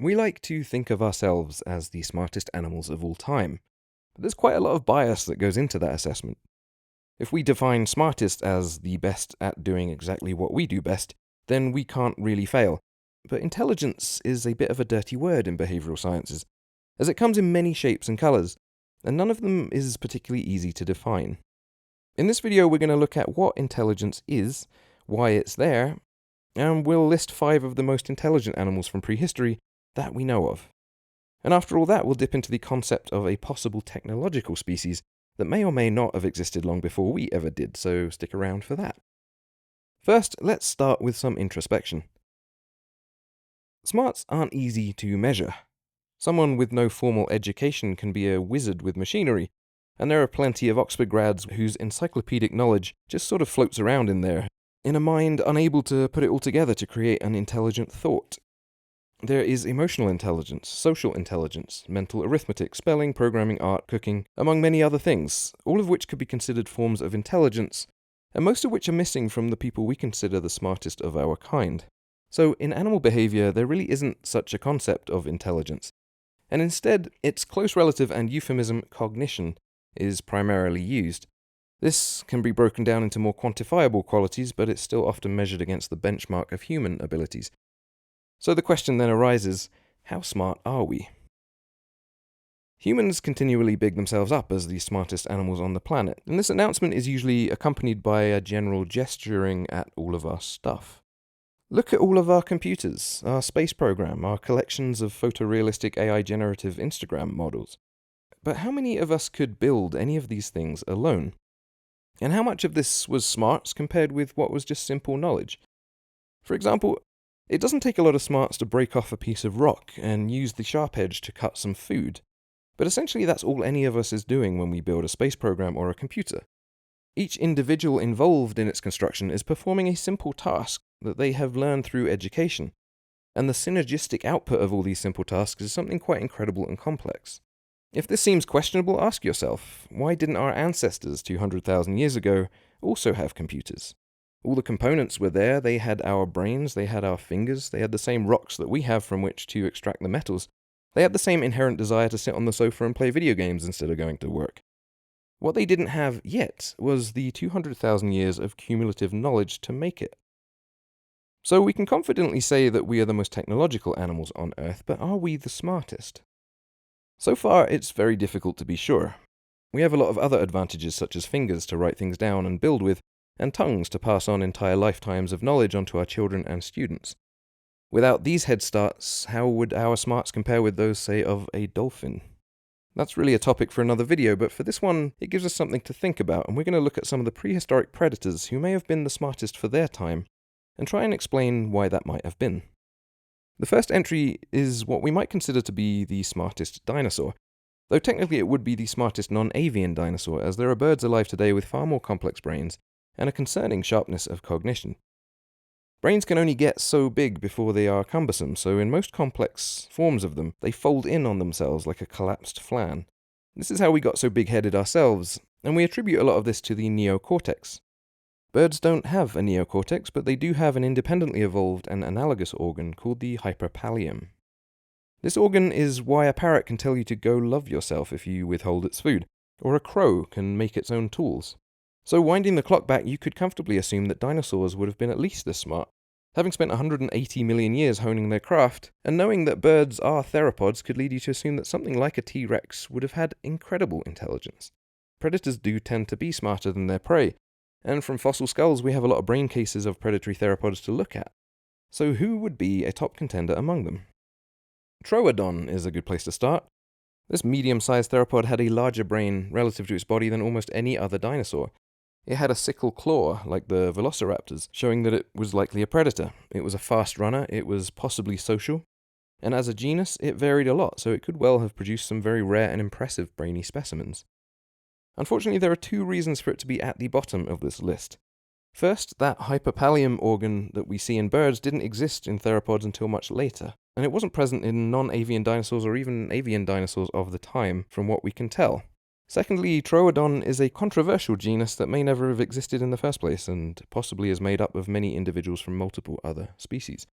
We like to think of ourselves as the smartest animals of all time, but there's quite a lot of bias that goes into that assessment. If we define smartest as the best at doing exactly what we do best, then we can't really fail. But intelligence is a bit of a dirty word in behavioral sciences, as it comes in many shapes and colours, and none of them is particularly easy to define. In this video, we're going to look at what intelligence is, why it's there, and we'll list 5 of the most intelligent animals from prehistory that we know of. And after all that, we'll dip into the concept of a possible technological species that may or may not have existed long before we ever did, so stick around for that. First, let's start with some introspection. Smarts aren't easy to measure. Someone with no formal education can be a wizard with machinery, and there are plenty of Oxford grads whose encyclopedic knowledge just sort of floats around in there, in a mind unable to put it all together to create an intelligent thought. There is emotional intelligence, social intelligence, mental arithmetic, spelling, programming, art, cooking, among many other things, all of which could be considered forms of intelligence, and most of which are missing from the people we consider the smartest of our kind. So in animal behavior, there really isn't such a concept of intelligence, and instead, its close relative and euphemism cognition is primarily used. This can be broken down into more quantifiable qualities, but it's still often measured against the benchmark of human abilities. So the question then arises, how smart are we? Humans continually big themselves up as the smartest animals on the planet, and this announcement is usually accompanied by a general gesturing at all of our stuff. Look at all of our computers, our space program, our collections of photorealistic AI-generative Instagram models. But how many of us could build any of these things alone? And how much of this was smarts compared with what was just simple knowledge? For example, it doesn't take a lot of smarts to break off a piece of rock and use the sharp edge to cut some food. But essentially that's all any of us is doing when we build a space program or a computer. Each individual involved in its construction is performing a simple task that they have learned through education, and the synergistic output of all these simple tasks is something quite incredible and complex. If this seems questionable, ask yourself, why didn't our ancestors 200,000 years ago also have computers? All the components were there, they had our brains, they had our fingers, they had the same rocks that we have from which to extract the metals. They had the same inherent desire to sit on the sofa and play video games instead of going to work. What they didn't have yet was the 200,000 years of cumulative knowledge to make it. So we can confidently say that we are the most technological animals on Earth, but are we the smartest? So far, it's very difficult to be sure. We have a lot of other advantages such as fingers to write things down and build with, and tongues to pass on entire lifetimes of knowledge onto our children and students. Without these head starts, how would our smarts compare with those, say, of a dolphin? That's really a topic for another video, but for this one, it gives us something to think about, and we're going to look at some of the prehistoric predators who may have been the smartest for their time, and try and explain why that might have been. The first entry is what we might consider to be the smartest dinosaur, though technically it would be the smartest non-avian dinosaur, as there are birds alive today with far more complex brains and a concerning sharpness of cognition. Brains can only get so big before they are cumbersome, so in most complex forms of them, they fold in on themselves like a collapsed flan. This is how we got so big-headed ourselves, and we attribute a lot of this to the neocortex. Birds don't have a neocortex, but they do have an independently evolved and analogous organ called the hyperpallium. This organ is why a parrot can tell you to go love yourself if you withhold its food, or a crow can make its own tools. So winding the clock back, you could comfortably assume that dinosaurs would have been at least this smart. Having spent 180 million years honing their craft, and knowing that birds are theropods could lead you to assume that something like a T-Rex would have had incredible intelligence. Predators do tend to be smarter than their prey, and from fossil skulls we have a lot of brain cases of predatory theropods to look at. So who would be a top contender among them? Troodon is a good place to start. This medium-sized theropod had a larger brain relative to its body than almost any other dinosaur. It had a sickle claw, like the velociraptors, showing that it was likely a predator. It was a fast runner, it was possibly social, and as a genus, it varied a lot, so it could well have produced some very rare and impressive brainy specimens. Unfortunately, there are 2 reasons for it to be at the bottom of this list. First, that hyperpallium organ that we see in birds didn't exist in theropods until much later, and it wasn't present in non-avian dinosaurs or even avian dinosaurs of the time, from what we can tell. Secondly, Troodon is a controversial genus that may never have existed in the first place, and possibly is made up of many individuals from multiple other species.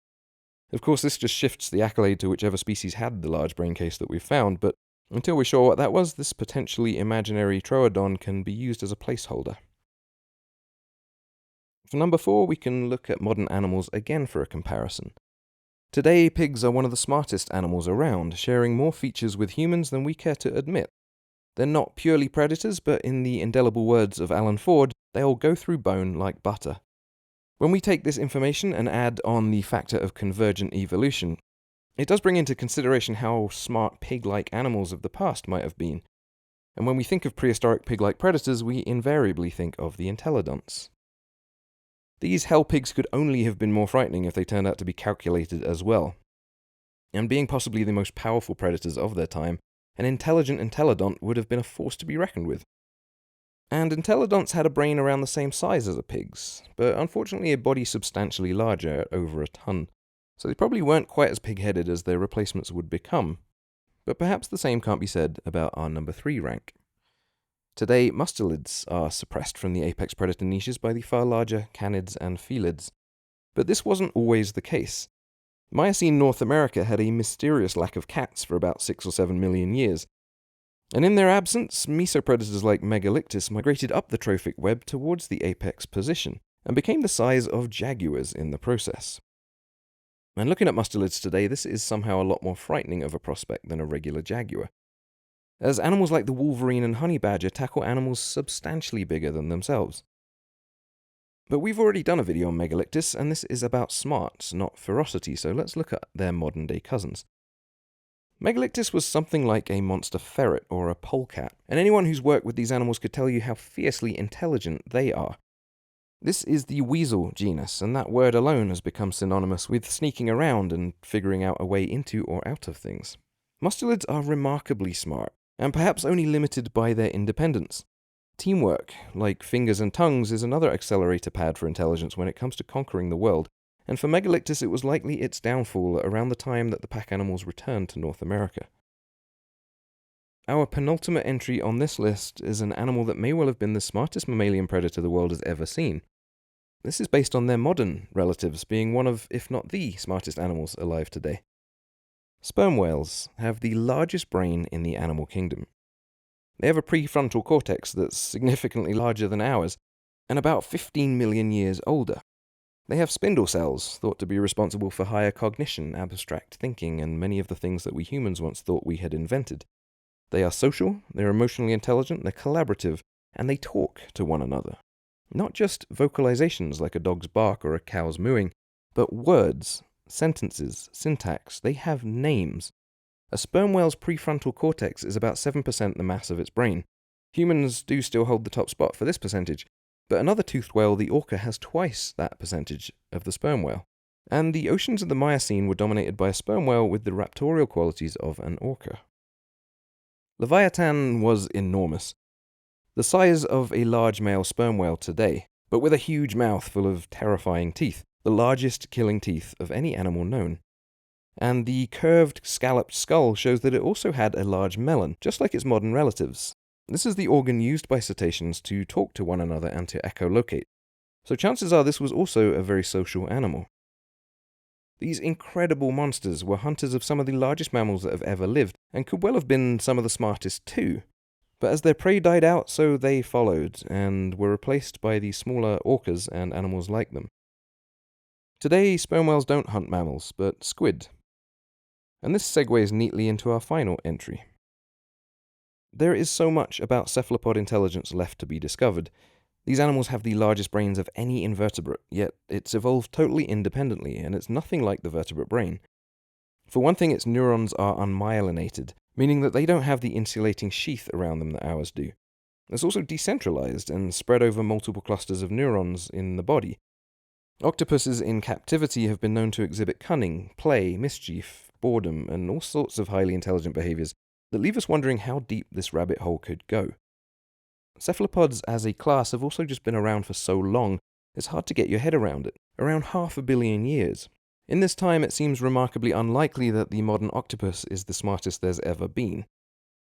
Of course, this just shifts the accolade to whichever species had the large brain case that we've found, but until we're sure what that was, this potentially imaginary troodon can be used as a placeholder. For number 4, we can look at modern animals again for a comparison. Today, pigs are one of the smartest animals around, sharing more features with humans than we care to admit. They're not purely predators, but in the indelible words of Alan Ford, they'll go through bone like butter. When we take this information and add on the factor of convergent evolution, it does bring into consideration how smart pig-like animals of the past might have been. And when we think of prehistoric pig-like predators, we invariably think of the entelodonts. These hell pigs could only have been more frightening if they turned out to be calculated as well. And being possibly the most powerful predators of their time, an intelligent entelodont would have been a force to be reckoned with. And entelodonts had a brain around the same size as a pig's, but unfortunately a body substantially larger at over a ton, so they probably weren't quite as pig-headed as their replacements would become. But perhaps the same can't be said about our number 3 rank. Today, mustelids are suppressed from the apex predator niches by the far larger canids and felids. But this wasn't always the case. Miocene North America had a mysterious lack of cats for about 6 or 7 million years, and in their absence, mesopredators like megalictis migrated up the trophic web towards the apex position, and became the size of jaguars in the process. And looking at mustelids today, this is somehow a lot more frightening of a prospect than a regular jaguar, as animals like the wolverine and honey badger tackle animals substantially bigger than themselves. But we've already done a video on megalictis, and this is about smarts, not ferocity, so let's look at their modern-day cousins. Megalictis was something like a monster ferret or a polecat, and anyone who's worked with these animals could tell you how fiercely intelligent they are. This is the weasel genus, and that word alone has become synonymous with sneaking around and figuring out a way into or out of things. Mustelids are remarkably smart, and perhaps only limited by their independence. Teamwork, like fingers and tongues, is another accelerator pad for intelligence when it comes to conquering the world, and for Megalictis it was likely its downfall around the time that the pack animals returned to North America. Our penultimate entry on this list is an animal that may well have been the smartest mammalian predator the world has ever seen. This is based on their modern relatives being one of, if not the, smartest animals alive today. Sperm whales have the largest brain in the animal kingdom. They have a prefrontal cortex that's significantly larger than ours, and about 15 million years older. They have spindle cells, thought to be responsible for higher cognition, abstract thinking, and many of the things that we humans once thought we had invented. They are social, they're emotionally intelligent, they're collaborative, and they talk to one another. Not just vocalizations like a dog's bark or a cow's mooing, but words, sentences, syntax. They have names. A sperm whale's prefrontal cortex is about 7% the mass of its brain. Humans do still hold the top spot for this percentage, but another toothed whale, the orca, has twice that percentage of the sperm whale. And the oceans of the Miocene were dominated by a sperm whale with the raptorial qualities of an orca. Leviyatan was enormous, the size of a large male sperm whale today, but with a huge mouth full of terrifying teeth, the largest killing teeth of any animal known. And the curved, scalloped skull shows that it also had a large melon, just like its modern relatives. This is the organ used by cetaceans to talk to one another and to echolocate, so chances are this was also a very social animal. These incredible monsters were hunters of some of the largest mammals that have ever lived, and could well have been some of the smartest too. But as their prey died out, so they followed, and were replaced by the smaller orcas and animals like them. Today, sperm whales don't hunt mammals, but squid. And this segues neatly into our final entry. There is so much about cephalopod intelligence left to be discovered. These animals have the largest brains of any invertebrate, yet it's evolved totally independently, and it's nothing like the vertebrate brain. For one thing, its neurons are unmyelinated, meaning that they don't have the insulating sheath around them that ours do. It's also decentralized and spread over multiple clusters of neurons in the body. Octopuses in captivity have been known to exhibit cunning, play, mischief, boredom, and all sorts of highly intelligent behaviors that leave us wondering how deep this rabbit hole could go. Cephalopods as a class have also just been around for so long, it's hard to get your head around it. Around 500 million years. In this time, it seems remarkably unlikely that the modern octopus is the smartest there's ever been.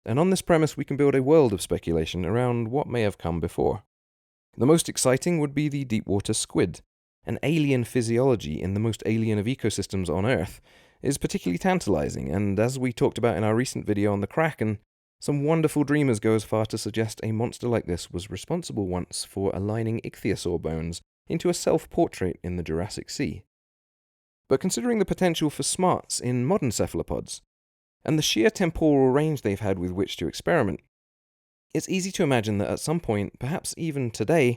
And on this premise, we can build a world of speculation around what may have come before. The most exciting would be the deep water squid, an alien physiology in the most alien of ecosystems on Earth is particularly tantalizing, and as we talked about in our recent video on the Kraken, some wonderful dreamers go as far to suggest a monster like this was responsible once for aligning ichthyosaur bones into a self-portrait in the Jurassic Sea. But considering the potential for smarts in modern cephalopods, and the sheer temporal range they've had with which to experiment, it's easy to imagine that at some point, perhaps even today,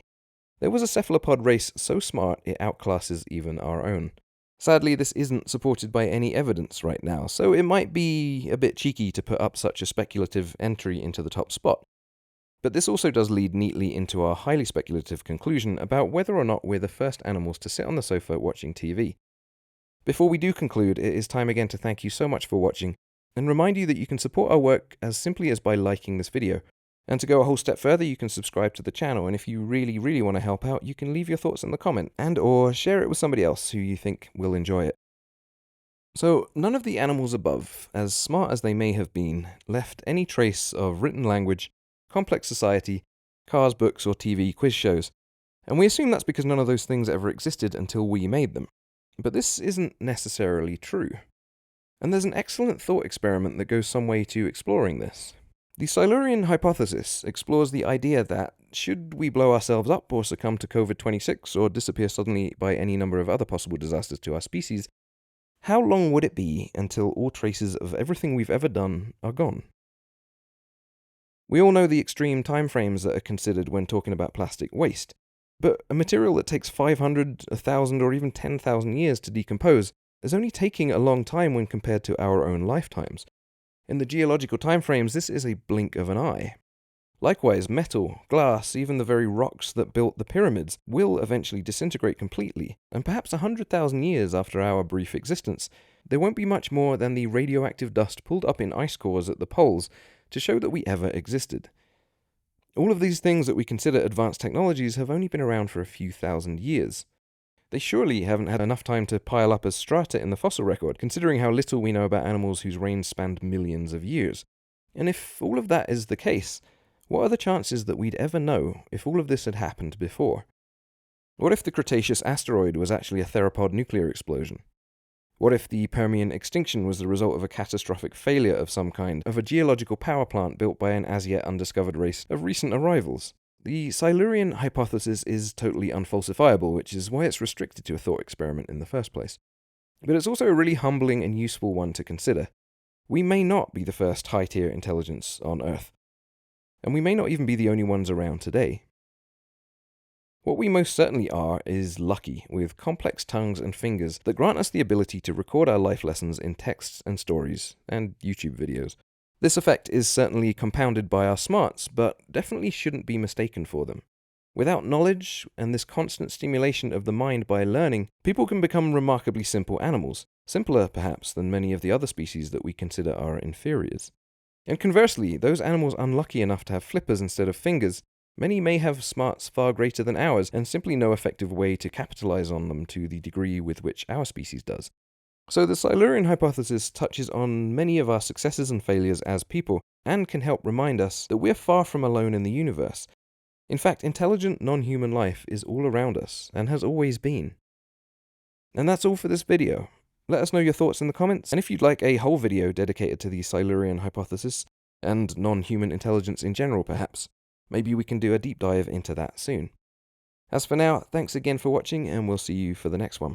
there was a cephalopod race so smart it outclasses even our own. Sadly, this isn't supported by any evidence right now, so it might be a bit cheeky to put up such a speculative entry into the top spot. But this also does lead neatly into our highly speculative conclusion about whether or not we're the first animals to sit on the sofa watching TV. Before we do conclude, it is time again to thank you so much for watching, and remind you that you can support our work as simply as by liking this video. And to go a whole step further, you can subscribe to the channel, and if you really want to help out, you can leave your thoughts in the comment, and or share it with somebody else who you think will enjoy it. So, none of the animals above, as smart as they may have been, left any trace of written language, complex society, cars, books, or TV quiz shows, and we assume that's because none of those things ever existed until we made them. But this isn't necessarily true. And there's an excellent thought experiment that goes some way to exploring this. The Silurian hypothesis explores the idea that, should we blow ourselves up or succumb to COVID-26 or disappear suddenly by any number of other possible disasters to our species, how long would it be until all traces of everything we've ever done are gone? We all know the extreme timeframes that are considered when talking about plastic waste, but a material that takes 500, 1,000, or even 10,000 years to decompose is only taking a long time when compared to our own lifetimes. In the geological timeframes, this is a blink of an eye. Likewise, metal, glass, even the very rocks that built the pyramids will eventually disintegrate completely, and perhaps 100,000 years after our brief existence, there won't be much more than the radioactive dust pulled up in ice cores at the poles to show that we ever existed. All of these things that we consider advanced technologies have only been around for a few thousand years. They surely haven't had enough time to pile up as strata in the fossil record, considering how little we know about animals whose reigns spanned millions of years. And if all of that is the case, what are the chances that we'd ever know if all of this had happened before? What if the Cretaceous asteroid was actually a theropod nuclear explosion? What if the Permian extinction was the result of a catastrophic failure of some kind of a geological power plant built by an as yet undiscovered race of recent arrivals? The Silurian hypothesis is totally unfalsifiable, which is why it's restricted to a thought experiment in the first place. But it's also a really humbling and useful one to consider. We may not be the first high-tier intelligence on Earth, and we may not even be the only ones around today. What we most certainly are is lucky, with complex tongues and fingers that grant us the ability to record our life lessons in texts and stories, and YouTube videos. This effect is certainly compounded by our smarts, but definitely shouldn't be mistaken for them. Without knowledge, and this constant stimulation of the mind by learning, people can become remarkably simple animals, simpler perhaps than many of the other species that we consider our inferiors. And conversely, those animals unlucky enough to have flippers instead of fingers, many may have smarts far greater than ours, and simply no effective way to capitalize on them to the degree with which our species does. So the Silurian hypothesis touches on many of our successes and failures as people, and can help remind us that we're far from alone in the universe. In fact, intelligent non-human life is all around us, and has always been. And that's all for this video. Let us know your thoughts in the comments, and if you'd like a whole video dedicated to the Silurian hypothesis, and non-human intelligence in general perhaps, maybe we can do a deep dive into that soon. As for now, thanks again for watching, and we'll see you for the next one.